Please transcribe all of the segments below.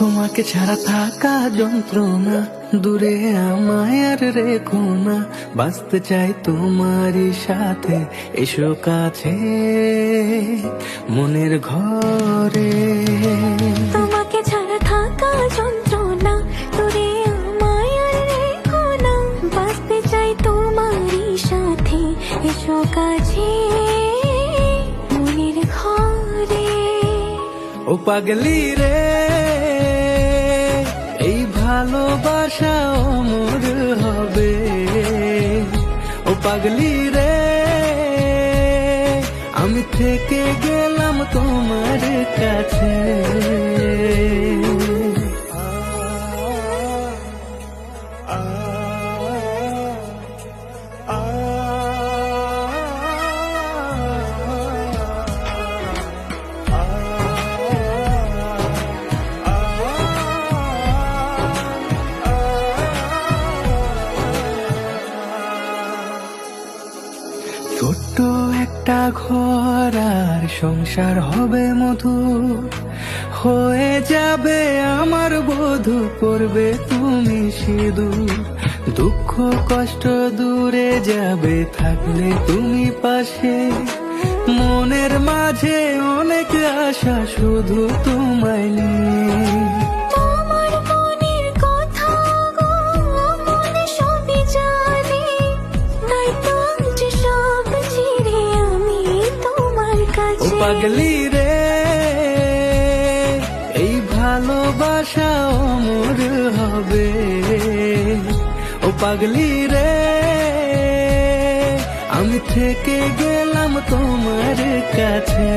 তোমাকে ছাড়া থাকা যন্ত্রণা, দূরে আমায় আর রেখো না, বাঁচতে চাই তোমারই সাথে, এসো কাছে মনের ঘরে। তোমাকে ছাড়া থাকা যন্ত্রণা, দূরে আমায় আর রেখো না, বাঁচতে চাই তোমারই সাথে, এসো কাছে মনের ঘরে। ও পাগলি রে, এই ভালোবাসা অমর হবে। ও পাগলি রে, আমি থেকে গেলাম তোমার কাছে। ছোট্ট একটা ঘর আর সংসার হবে মধুর, হয়ে যাবে আমার বধূ, করবে তুমি সিঁদুর। দুঃখ কষ্ট দূরে যাবে থাকলে তুমি পাশে, মনের মাঝে অনেক আশা শুধু তোমায় নিয়ে। তোমার মনের কথা গো মনে সবই জানি, তাই তো যে সব ছেড়ে আমি তোমার ও কাছে। পাগলি রে, এই ভালোবাসা অমর হবে। ও পাগলি রে, আমি থেকে গেলাম তোমার কাছে।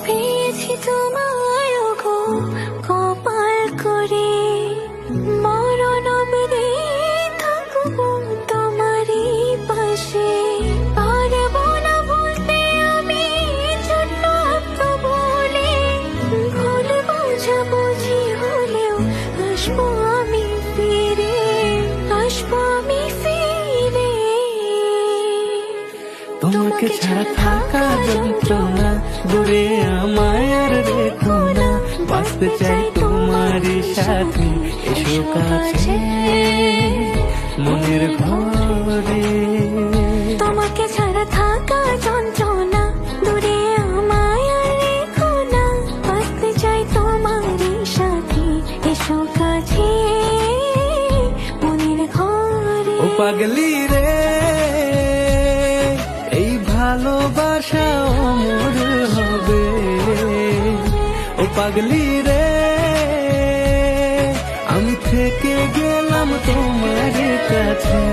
পেয়েছি তোমায় গো কপাল করে, মরণ অবধি থাকবো তোমারই পাশে। পারবো না ভুলতে আমি ছোট্ট একটা বলে, ভুল বোঝাবুঝি হলেও আসবো আমি ফিরে, আসবো আমি ফিরে। তোমাকে ছাড়া থাকা যন্ত্রণা, দূরে আমায় আর রেখো না, বাঁচতে চাই তোমারই সাথে, এসো কাছে মনের ঘরে। তোমাকে ছাড়া থাকা যন্ত্রণা, দূরে আমায় আর রেখো না, বাঁচতে চাই তোমারই সাথে, এসো কাছে মনের ঘরে। ও পাগলি রে, এই ভালোবাসা অমর হবে। ও পাগলি রে, আমি থেকে গেলাম তোমার কাছে।